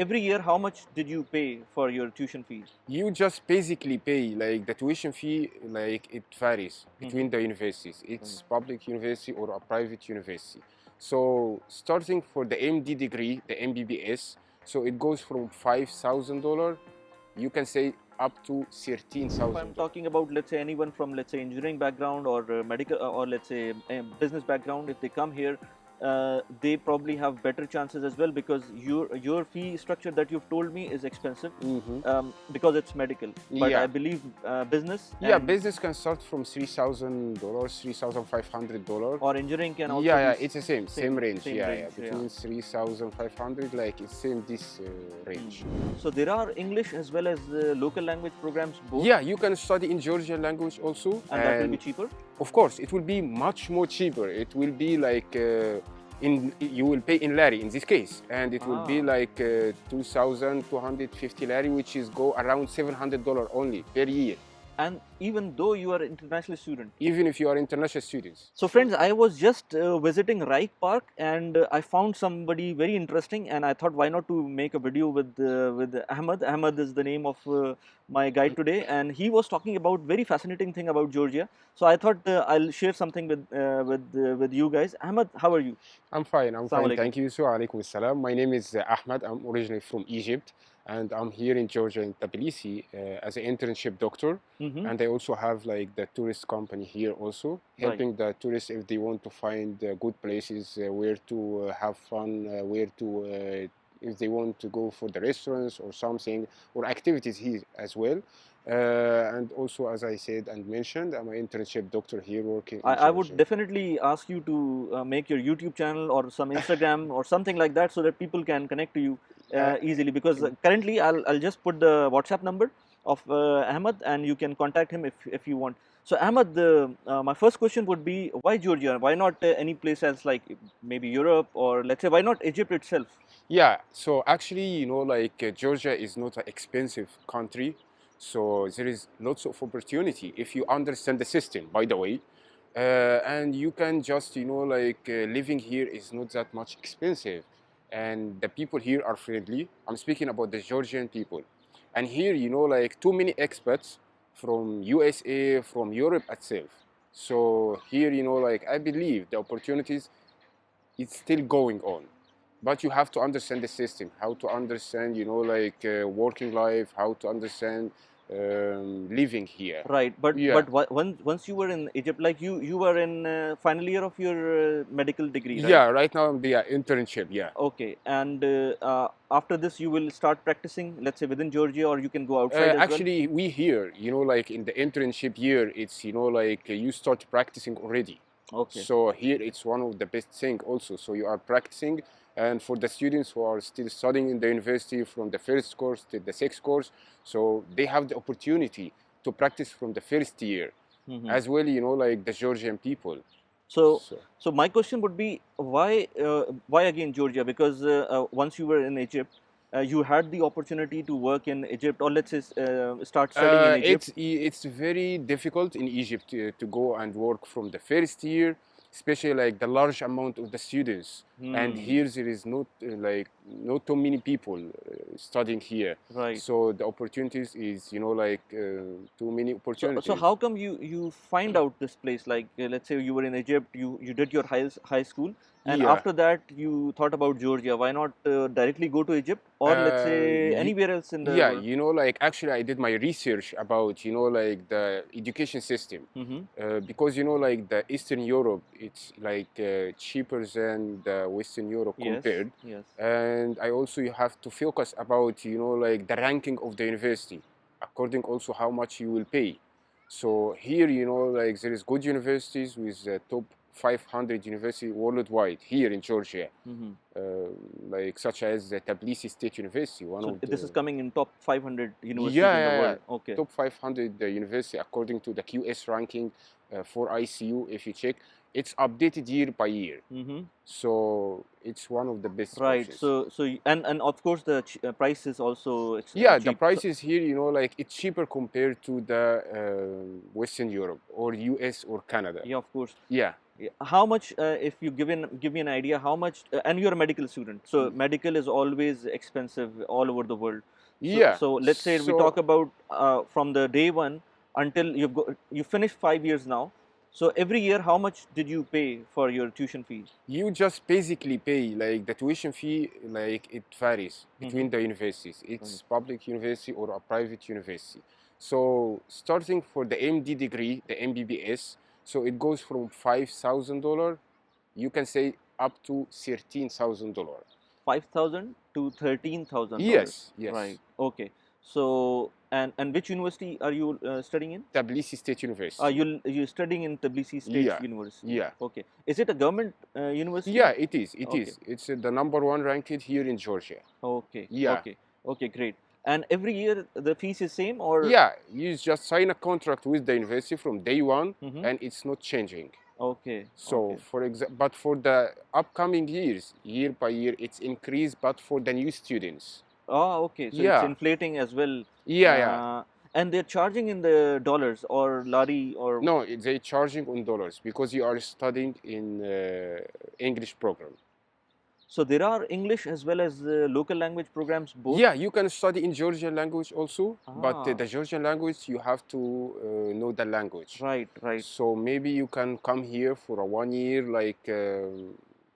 every year, how much did you pay for your tuition fees? You just basically pay like the tuition fee, like it varies between the universities. It's public university or a private university. So starting for the MD degree, the MBBS, so it goes from $5,000, you can say up to If I'm $13,000. talking about, let's say, anyone from, let's say, engineering background or medical or let's say business background, if they come here, they probably have better chances as well, because your fee structure that you've told me is expensive, because it's medical. But I Yeah. believe business Yeah, and business can start from $3,000, $3,500. or engineering can also Yeah, be yeah, it's the same range. same Yeah, range. yeah, Yeah. between 3,500, like it's same this range. So there are English as well as local language programs both, Yeah, you can study in Georgian language also, and that will be cheaper. of course it will be much more cheaper. It will be like you will pay in lari in this case, and it will be like 2,250 lari, which is go around $700 only per year, And even though you are an international student. even if you are international students. So friends, I was just visiting Reich Park, and I found somebody very interesting, and I thought, why not to make a video with Ahmed. Ahmed is the name of my guide today, and he was talking about very fascinating thing about Georgia. So I thought I'll share something with you guys. Ahmed, how are you? I'm fine, I'm Assalamu fine, alaikum. thank you. So, alaikum salam. My name is Ahmed. I'm originally from Egypt, and I'm here in Georgia in Tbilisi as an internship doctor. And I also have like the tourist company here also, helping the tourists if they want to find good places where to have fun, where to if they want to go for the restaurants or something, or activities here as well. And also, as I said and mentioned, I'm an internship doctor here working in I would Georgia. definitely ask you to make your YouTube channel or some Instagram or something like that, so that people can connect to you easily. Because currently, I'll just put the WhatsApp number of Ahmed, and you can contact him if you want. So Ahmed, my first question would be, why Georgia? Why not any place else, like maybe Europe, or let's say, why not Egypt itself? Yeah, so actually, like Georgia is not an expensive country, so there is lots of opportunity if you understand the system, by the way. And you can just, like living here is not that much expensive. And the people here are friendly. I'm speaking about the Georgian people. And here, like too many expats from USA, from Europe itself. So here, like I believe the opportunities, it's still going on, but you have to understand the system, how to understand, like working life, how to understand living here. Right, but Yeah, once you were in Egypt, like you were in final year of your medical degree, right? yeah. Right now I'm the internship. Yeah. Okay, and after this, you will start practicing, let's say, within Georgia, or you can go outside as well. Actually, we here, like in the internship year, it's like you start practicing already. Okay. So here it's one of the best thing also. So you are practicing, and for the students who are still studying in the university from the first course to the sixth course, so they have the opportunity to practice from the first year, as well. Like the Georgian people. So, So so my question would be, why again Georgia? Because once you were in Egypt, you had the opportunity to work in Egypt, or let's say start studying in Egypt. it's very difficult in Egypt to go and work from the first year, especially like the large amount of the students. And here there is not like not too many people studying here. Right. So the opportunities is like too many So opportunities. how come you find out this place? Like let's say you were in Egypt, you did your high school, and Yeah. after that you thought about Georgia. Why not directly go to Egypt, or let's say Ye- anywhere else in the yeah, world? like actually I did my research about, like the education system. Because, like the Eastern Europe, it's like cheaper than the Western Europe Yes, compared. yes. And I also you have to focus about, like the ranking of the university, according also how much you will pay. So here, like there is good universities with top 500 university worldwide here in Georgia, uh, like such as the Tbilisi State University, one So of this the is coming in top 500 universities yeah, in the yeah, yeah. world. Okay. Top 500 university according to the QS ranking for ICU. If you check, it's updated year by year, so it's one of the best Right. options. And of course the price is also Yeah, the cheap. prices here, like it's cheaper compared to the Western Europe or US or Canada. Yeah, of course. Yeah. How much, if you give me an idea, how much, and you're a medical student, so medical is always expensive all over the world. So, Yeah. so let's say we talk So about from the day one until you finish 5 years now. So every year, how much did you pay for your tuition fee? you just basically pay like the tuition fee, like it varies Mm-hmm. between the universities. Right. It's public university or a private university. So starting for the MD degree, the MBBS, so it goes from $5,000, you can say up to $13,000. 5,000 to $13,000. Yes, yes. Right. Okay. So, and which university are you studying in? Tbilisi State University. You're studying in Tbilisi State Yeah, University. yeah. Okay. Is it a government Yeah, university? it is. It Okay. is. It's the number one ranked here in Georgia. Okay. Yeah. Okay. Okay. Great. And every year the fees is same or? Yeah, you just sign a contract with the university from day one, Mm-hmm. and it's not changing. Okay. So, Okay. for example, but for the upcoming years, year by year, it's increased. But for the new students, Oh, okay. So it's yeah, inflating as well. yeah. And they're charging in the dollars or lari or. No, they charging on dollars because you are studying in English program. So there are English as well as local language programs both. Yeah, you can study in Georgian language also, but Ah, the Georgian language you have to know the language. right, right. So maybe you can come here for a 1 year like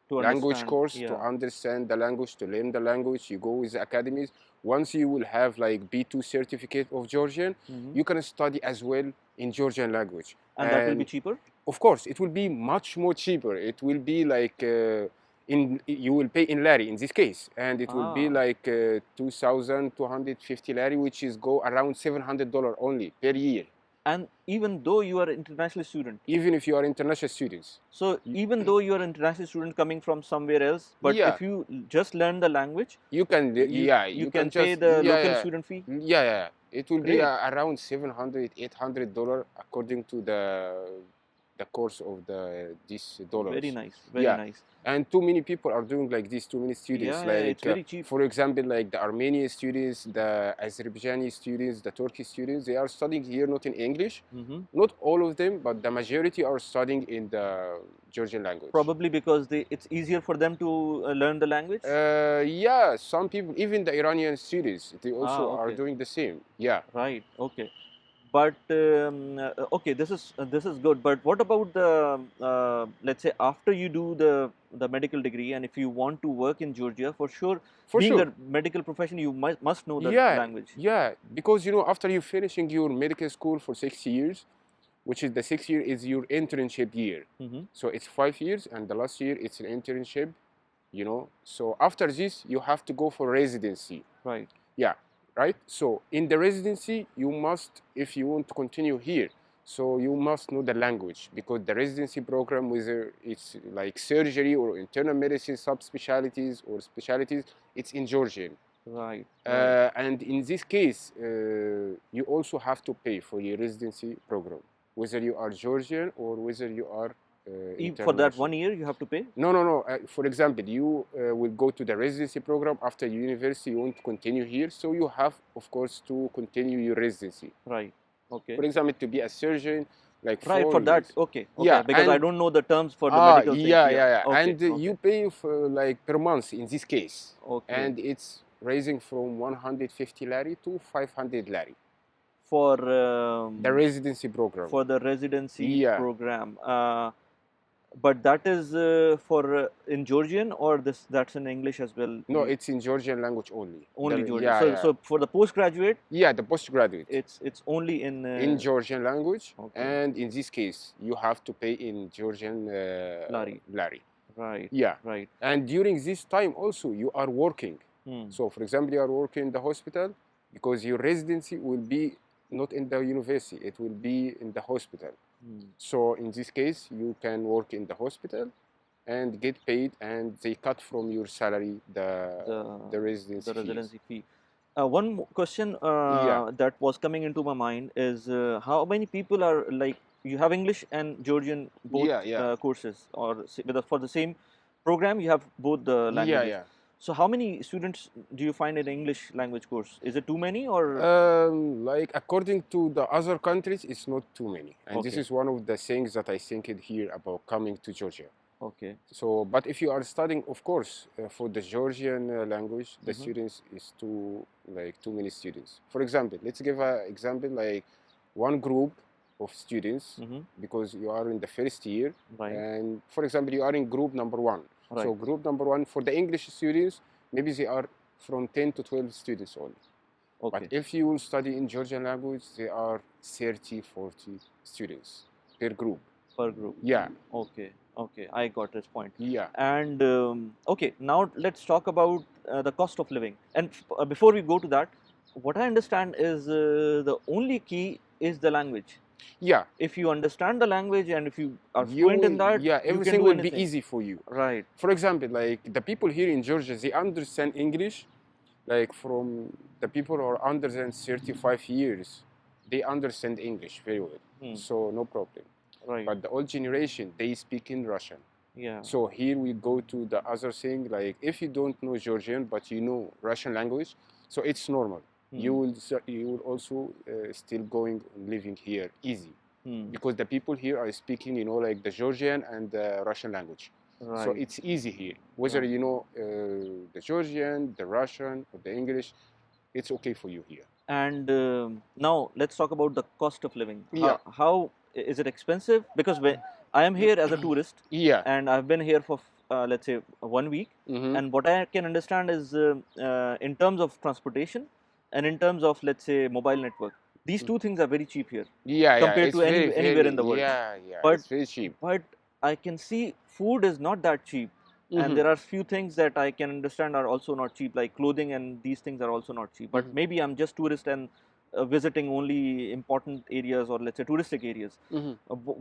To language understand, course to yeah. understand the language, to learn the language. You go with the academies. Once you will have like B2 certificate of Georgian, Mm-hmm. you can study as well in Georgian language. And that will be cheaper. Of course, it will be much more cheaper. It will be like you will pay in lari in this case, and it will be Ah, like 2,250 lari, which is go around $700 only per year. and even though you are an international student, Even if you are international students. so even though you are an international student coming from somewhere else, but Yeah, if you just learn the language, you can. you Yeah, you you can can pay just. the Yeah, local yeah, student fee. yeah. It will be Great. around $700, $800 according to the course of these dollars. Very nice. Very Yeah, nice. and too many people are doing like this. Too many students, Yeah, it's like very cheap. for example, like the Armenian students, the Azerbaijani students, the Turkish students. They are studying here not in English. Mm-hmm. Not all of them, but the majority are studying in the Georgian language. Probably because it's easier for them to learn the language. Yeah, some people, even the Iranian students, they also are Okay. doing the same. Yeah. Right. Okay. But okay, this is good. But what about the let's say after you do the medical degree, and if you want to work in Georgia, for sure, For being sure. a medical profession, you must know the Yeah, language. yeah, because after you finishing your medical school for 6 years, which is the 6 year is your internship year. Mm-hmm. So it's 5 years, and the last year it's an internship. So after this you have to go for residency. Right. Yeah, right. So in the residency you must, if you want to continue here, so you must know the language, because the residency program, whether it's like surgery or internal medicine subspecialties or specialties, it's in Georgian. Right. Right. And in this case, you also have to pay for your residency program, whether you are Georgian or whether you are For that international. 1 year, you have to pay. No. For example, you will go to the residency program after university. You want to continue here, so you have, of course, to continue your residency. Right. Okay. For example, to be a surgeon, like Right. 4 For that. years. Okay. Okay. Yeah, Because I and don't know the terms for the medical things. yeah. Okay. And you Okay. pay for like per month in this case, Okay. and it's raising from 150 lari to 500 lari. For The residency program. for the residency Yeah. program. But that is for in Georgian, or that's in English as well? No, it's in Georgian language only. Only Georgian. Yeah, so yeah. so for the postgraduate, Yeah, the postgraduate. it's only In Georgian language, Okay. and in this case, you have to pay in Georgian Lari. lari. Right. Yeah. Right. And during this time also, you are working. Hmm. So, for example, you are working in the hospital, because your residency will be not in the university, it will be in the hospital. Hmm. So, in this case, you can work in the hospital and get paid, and they cut from your salary the residency The fees. residency fee. One question Yeah. that was coming into my mind is how many people are like you have English and Georgian both Yeah. courses, or for the same program you have both the languages. Yeah. So how many students do you find in English language course? Is it too many or Like according to the other countries, it's not too many, and this okay, is one of the things that I think it here about coming to Georgia. okay. So, but if you are studying, of course, for the Georgian language, the Mm-hmm. students is too many students. For example, let's give an example like one group of students Mm-hmm. because you are in the first year, Right, and for example, you are in group number one. right. So, group number one for the English students, maybe they are from 10 to 12 students only. But Okay. if you will study in Georgian language, there are 30, 40 students per group. Per group. Yeah, Okay, okay. I got this point. yeah, And okay, now let's talk about the cost of living. And before we go to that, what I understand is the only key is the language. yeah. If you understand the language and if you are You fluent will, in that, yeah, you can everything do will be anything. easy for you. Right. For example, like the people here in Georgia, they understand English, like from the people who are under than 35 years, they understand English very well. Hmm. So no problem. Right. But the old generation, they speak in Russian. Yeah. So here we go to the other thing, like if you don't know Georgian, but you know Russian language, so it's normal. Hmm. You will also still going and living here easy Hmm. because the people here are speaking, like the Georgian and the Russian language. So Right. it's easy here. Whether Right. you know the Georgian, the Russian, or the English, it's okay for you here. And now let's talk about the cost of living. Yeah, Is it expensive? Because when I am here as a tourist yeah. and I've been here for let's say 1 week, Mm-hmm. and what I can understand is in terms of transportation and in terms of let's say mobile network, these two things are very cheap here Yeah, yeah. compared It's to very, anywhere very, in the world. yeah, yeah. But It's very cheap. I can see food is not that cheap, and Mm-hmm. there are few things that I can understand are also not cheap, like clothing, and these things are also not cheap. But Mm-hmm. maybe I'm just tourist and visiting only important areas or let's say touristic areas. Mm-hmm.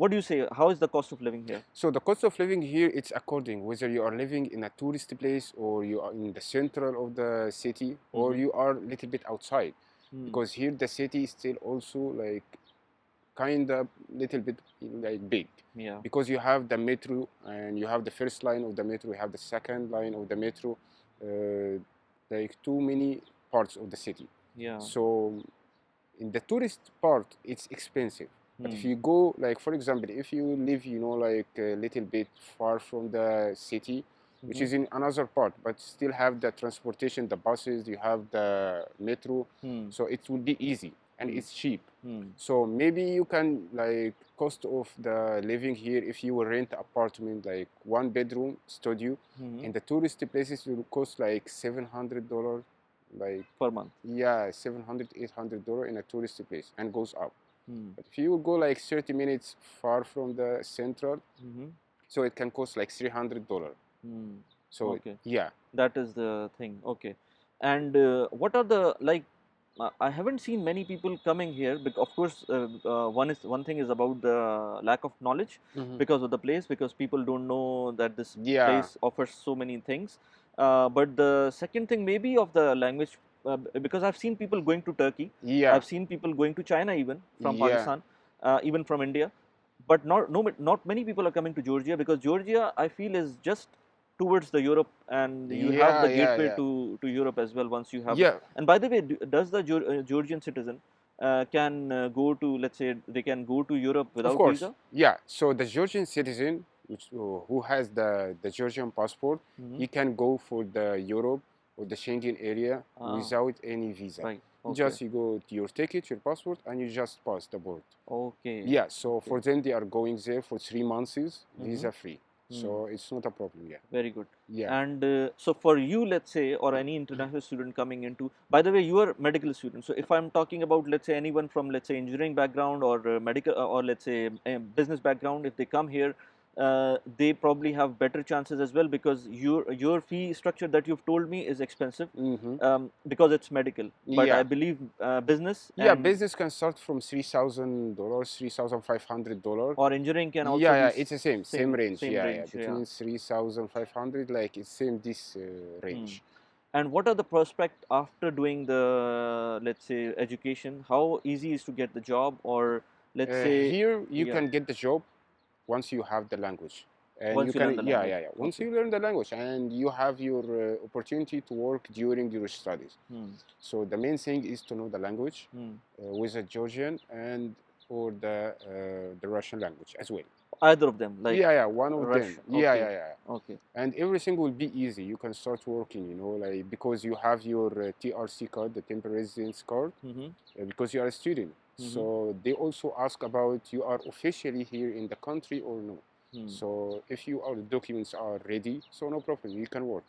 What do you say? How is the cost of living here? So the cost of living here, it's according whether you are living in a tourist place or you are in the central of the city or Mm-hmm. you are a little bit outside. Hmm. Because here the city is still also like kind of little bit like big Yeah. because you have the metro and you have the first line of the metro, you have the second line of the metro, like too many parts of the city. Yeah. So in the tourist part, it's expensive. But if Hmm. you go, like for example, if you live, like a little bit far from the city, which Mm-hmm. is in another part, but still have the transportation, the buses, you have the metro, Hmm. so it will be easy and Hmm. it's cheap. Hmm. So maybe you can like cost of the living here if you will rent apartment like one bedroom studio, Hmm. in the tourist places will cost like $700, like Per month. yeah, 700, $800 in a tourist place and goes up. Hmm. But if you go like 30 minutes far from the central, Mm-hmm. so it can cost like $300. Hmm. So Okay. yeah, That is the thing. Okay. And what are the like? I haven't seen many people coming here. Of course, one thing is about the lack of knowledge hmm, because of the place, because people don't know that this yeah, place offers so many things. But the second thing maybe of the language, because I've seen people going to Turkey, yeah, I've seen people going to China even from yeah. Pakistan, even from India, but not many people are coming to Georgia because Georgia I feel is just towards the Europe, and you have Yeah, the yeah, gateway yeah, to Europe as well once you have. yeah. And by the way, does the Georgian citizen can go to, let's say, they can go to Europe Of without course, visa? yeah. So the Georgian citizen, who has the Georgian passport, Hmm. he can go for the Europe or the Schengen area Ah, without any visa. right. Okay. You go to your ticket, your passport, and you just pass the board. Okay. Yeah. So Okay. for them, they are going there for 3 months, Mm-hmm. visa free. Hmm. So it's not a problem. Yeah. Very good. Yeah. And so for you, let's say, or any international student coming into, by the way, you are medical student. So if I'm talking about, let's say, anyone from, let's say, engineering background or medical, or let's say, business background, if they come here, they probably have better chances as well because your fee structure that you've told me is expensive, Mm-hmm. because it's medical. But I Yeah. believe business Yeah. and Business can start from $3,000, $3,500. or engineering can also Yeah, be yeah, it's the same range. same Yeah, yeah, range. Yeah. between 3,500, like it's same this Hmm. range. And what are the prospect after doing the, let's say, education? How easy is to get the job, or let's say, Here you yeah, can get the job once you have the language. And Once you you learn can, the yeah, language. yeah, yeah. Once Okay. you learn the language and you have your opportunity to work during your studies. Hmm. So the main thing is to know the language Hmm. with a Georgian and or the Russian language as well. Either of them, like Yeah, yeah, one of them. Russian. Yeah, Okay. yeah, yeah. Okay. And everything will be easy. You can start working, you know, like because you have your TRC card, the temporary residence card, Mm-hmm. because you are a student. Mm-hmm. So they also ask about you are officially here in the country or no. Hmm. So if your documents are ready, so no problem, you can work.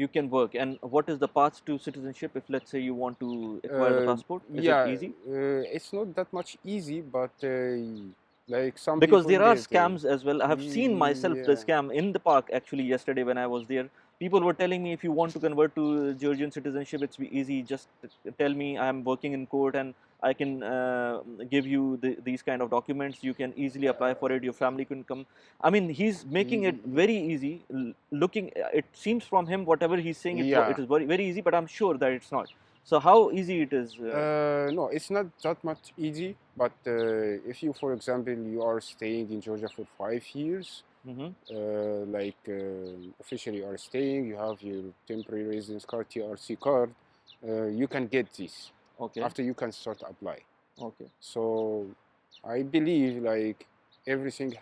You can work. And what is the path to citizenship if, let's say, you want to acquire the Uh, passport? Is it yeah, easy? it's not that much easy, but like some Because people there are get, scams as well. I have seen myself the yeah. scam in the park actually yesterday when I was there. People were telling me if you want to convert to Georgian citizenship, it's easy. Just tell me I am working in court and I can give you these kind of documents. You can easily apply for it. Your family can come. I mean, he's making it very easy. Looking, it seems from him whatever he's saying, it Yeah. is very easy. But I'm sure that it's not. So how easy it is? No, it's not that much easy. But if you, for example, you are staying in Georgia for 5 years, Mm-hmm. like officially you are staying, you have your temporary residence card, TRC card, you can get this. Okay. After you can start apply. Okay. So I believe like everything,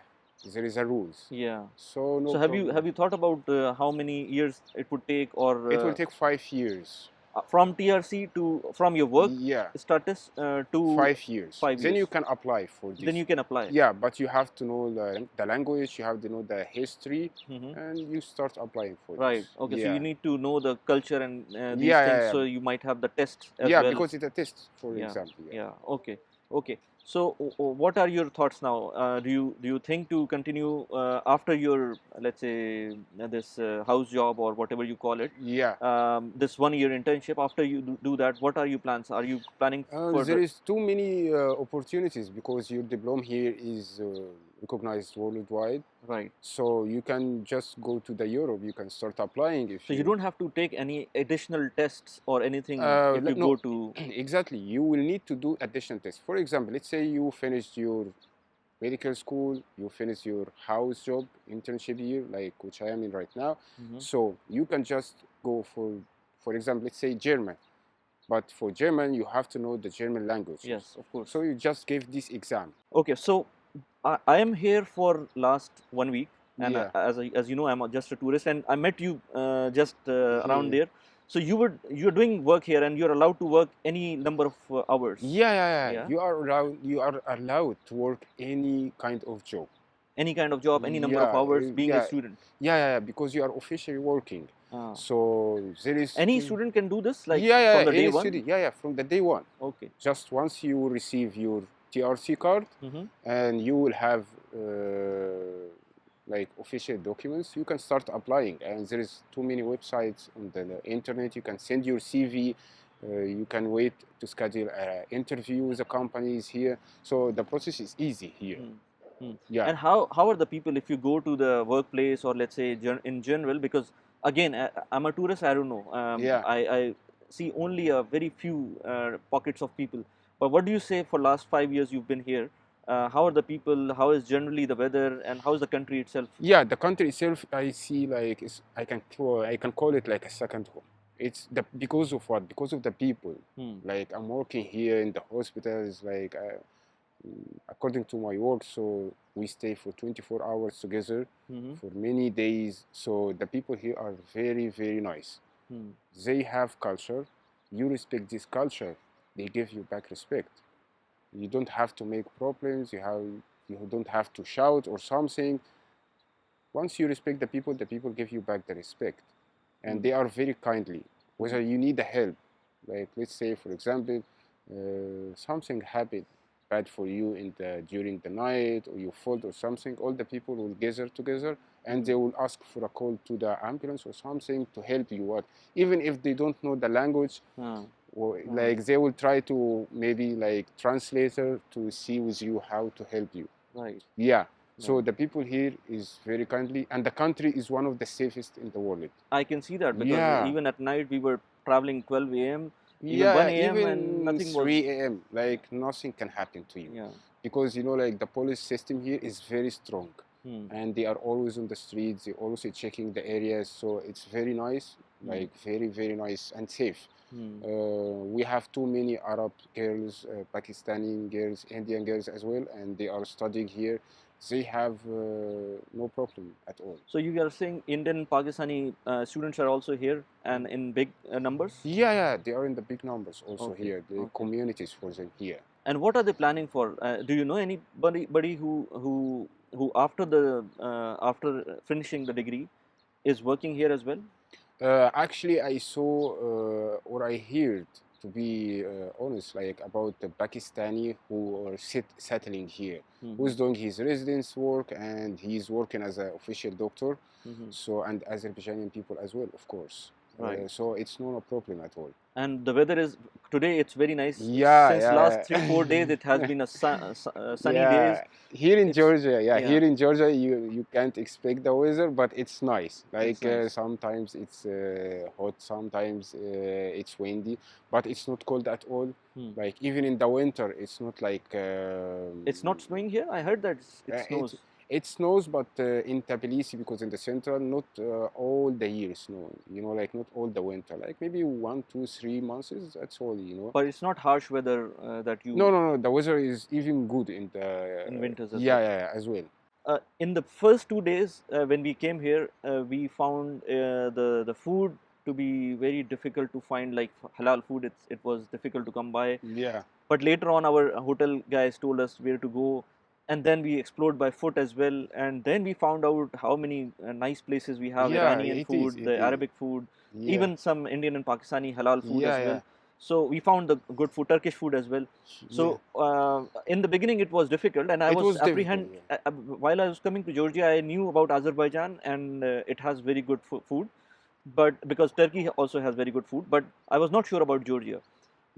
there is a rules. Yeah. So no So problem. have you thought about how many years it would take, or It will take 5 years. from TRC to from your work Yeah, status to 5 years. Then 5 years? you can apply for Then this. you can apply. Yeah, but you have to know the language, you have to know the history, Hmm. and you start applying for Right. this. Okay. So you Yeah. need to know the culture and these Yeah, things. yeah, So yeah. you might have the tests as Yeah, well. because it's a test, for Yeah. example. Yeah. Yeah. Okay. Okay. So what are your thoughts now? Do you think to continue after your, let's say, this house job or whatever you call it, Yeah. this 1 year internship? After you do that, what are your plans? Are you planning for There the is too many opportunities because your diploma here is recognized worldwide. right? So you can just go to the Europe. You can start applying if So you you. don't have to take any additional tests or anything if you No, go to exactly. You will need to do additional tests. For example, let's say you finished your medical school, you finish your house job internship year, like which I am in right now. Mhm. So you can just go for example, let's say German. But for German, you have to know the German languages. Yes, of course. So you just give this exam. Okay, so I am here for last 1 week, and Yeah, as you know, I'm just a tourist, and I met you just around yeah, there. So you're doing work here, and you're allowed to work any number of hours. yeah, yeah, yeah. Yeah, You are allowed to work any kind of job. any kind of job, any number of Yeah, hours, being a yeah, student. yeah, yeah, because you are officially working. Uh, So there is, any student can do this, like yeah, from yeah, the day any one. student, yeah, yeah, from the day one. Okay. Just once you receive your TRC card, Mm-hmm. and you will have like official documents, you can start applying. And there is too many websites on the internet. You can send your CV. You can wait to schedule an interview with the companies here. So the process is easy here. Mm. Mm. Yeah, And how are the people if you go to the workplace, or let's say in general? Because again, I'm a tourist. I don't know. yeah. I see only a very few pockets of people. But what do you say for last 5 years you've been here? How are the people? How is generally the weather, and how is the country itself? Yeah, the country itself, I see like I can call it like a second home. It's because of what? Because of the people. Hmm. Like I'm working here in the hospitals. Like according to my work, so we stay for 24 hours together Mm-hmm. for many days. So the people here are very very nice. Hmm. They have culture. You respect this culture. They give you back respect. You don't have to make problems. You don't have to shout or something. Once you respect the people give you back the respect, and Hmm. they are very kindly. Hmm. Whether you need a help, like let's say for example, something happened bad for you during the night, or you fall or something, all the people will gather together and Hmm. they will ask for a call to the ambulance or something to help you. What even if they don't know the language, Ah. or Ah. like they will try to maybe like translator to see with you how to help you. Right. Yeah. So Right. the people here is very kindly, and the country is one of the safest in the world. I can see that because Yeah. even at night we were traveling 12 a.m., even Yeah, 1 a.m., and even nothing was. 3 a.m., like nothing can happen to you. Yeah. Because, like the police system here is very strong. Hmm. and they are always on the streets. They always checking the areas, so it's very nice, like very nice and safe. Hmm. We have too many Arab girls, Pakistani girls, Indian girls as well, and they are studying here. They have no problem at all. So you are saying Indian Pakistani students are also here and in big numbers? Yeah, they are in the big numbers also Okay, here. The okay. communities for them here. And what are they planning for? Do you know anybody who after the after finishing the degree is working here as well? Actually, I saw or I heard, to be honest, like about the Pakistani who are settling here, Mm-hmm. who's doing his residence work and he's working as an official doctor. Mm-hmm. So and Azerbaijani people as well, of course. Right. So it's not a problem at all. And the weather is today. It's very nice. Yeah, Since last yeah, 3 4 days, it has yeah. been a sunny days. Yeah, here in It's Georgia, yeah, yeah, here in Georgia, you can't expect the weather, but it's nice. it's Like nice. sometimes it's hot, sometimes it's windy, but it's not cold at all. Hmm. Like even in the winter, it's not like It's not snowing here. I heard that it it snows. it snows, but in Tbilisi, because in the central, not all the year snow. You know, like not all the winter. Like maybe 1, 2, 3 months. That's all. You know. But it's not harsh weather that No, you no, no. The weather is even good in the in winters as yeah, well. yeah, as well. In the first 2 days when we came here, we found the food to be very difficult to find, like halal food. It was difficult to come by. Yeah, But later on, our hotel guys told us where to go, and then we explored by foot as well. And then we found out how many nice places we have: yeah. Iranian It is. food, It the is. Arabic food, Yeah, even some Indian and Pakistani halal food yeah, as yeah, well. So we found the good food, Turkish food as well. yeah. So in the beginning, it was difficult, and I It was was difficult. Yeah. while I was coming to Georgia. I knew about Azerbaijan, and it has very good food, but because Turkey also has very good food, but I was not sure about Georgia.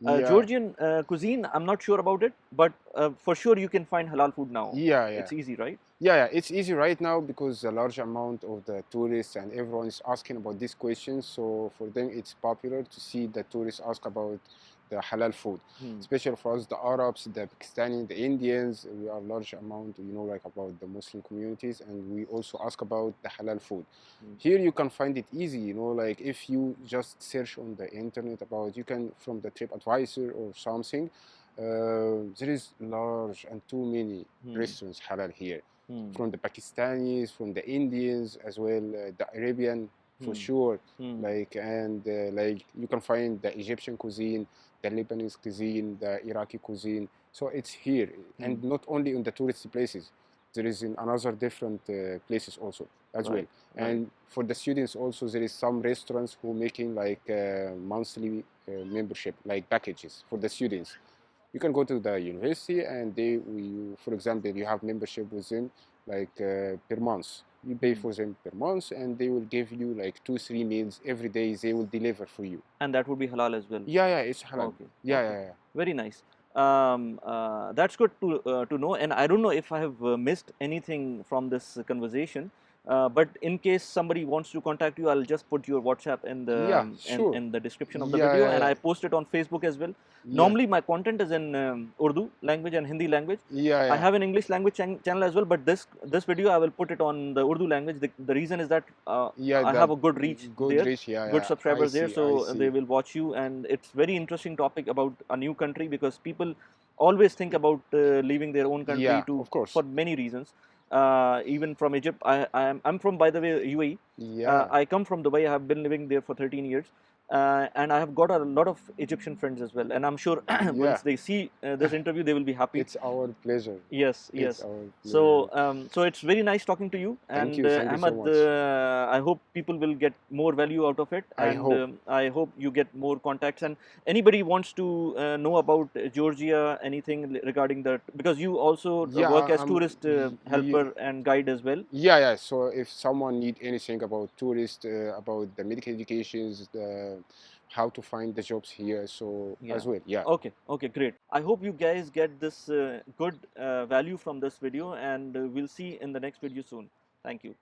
Yeah, Georgian cuisine, I'm not sure about it, but for sure you can find halal food now. yeah, yeah. It's easy, right? Yeah, yeah, it's easy right now because a large amount of the tourists and everyone is asking about these questions. So for them, it's popular to see the tourists ask about the halal food, Hmm. especially for us, the Arabs, the Pakistani, the Indians. We are large amount, like about the Muslim communities, and we also ask about the halal food. Hmm. Here you can find it easy, like if you just search on the internet about, you can from the TripAdvisor or something. There is large and too many restaurants halal here Hmm. from the Pakistanis, from the Indians as well, the Arabian for Hmm. sure. Hmm. Like and like you can find the Egyptian cuisine, the Lebanese cuisine, the Iraqi cuisine. So it's here, Hmm. and not only in the tourist places. There is in another different places also as well. Right, right. And for the students also, there is some restaurants who making like monthly membership, like packages for the students. You can go to the university and for example, you have membership with them like per month. You pay Hmm. for them per month and they will give you like 2, 3 meals every day. They will deliver for you. And that would be halal as well. Yeah, it's halal. Okay, Yeah, okay. yeah, yeah. Very nice. That's good to know. And I don't know if I have missed anything from this conversation. But in case somebody wants to contact you, I'll just put your WhatsApp in the Yeah, sure. in the description of the Yeah, video, yeah, and yeah. I post it on Facebook as well. Yeah, Normally, my content is in Urdu language and Hindi language. yeah, I yeah. have an English language channel as well, but this video I will put it on the Urdu language. The reason is that Yeah, I the have a good reach good there, reach. Yeah, good yeah. I subscribers there, see, I so they see. will watch you, and it's very interesting topic about a new country, because people always think about leaving their own country Yeah, to of course. for many reasons. Even from Egypt, I'm from, by the way, UAE. Yeah, I come from Dubai. I have been living there for 13 years. And I have got a lot of Egyptian friends as well. And I'm sure yeah. once they see this interview, they will be happy. It's our pleasure. Yes, It's yes. our So, pleasure. so it's very nice talking to you. Thank And you. Thank you so Ahmed, much. I hope people will get more value out of it, I and hope. I hope you get more contacts. And anybody wants to know about Georgia, anything regarding that, because you also Yeah, work as I'm. tourist helper and guide as well. Yeah, yeah. So if someone need anything about tourists, about the medical educations, how to find the jobs here, so Yeah. as well. Yeah. Okay. Okay. Great. I hope you guys get this good value from this video, and we'll see in the next video soon. Thank you.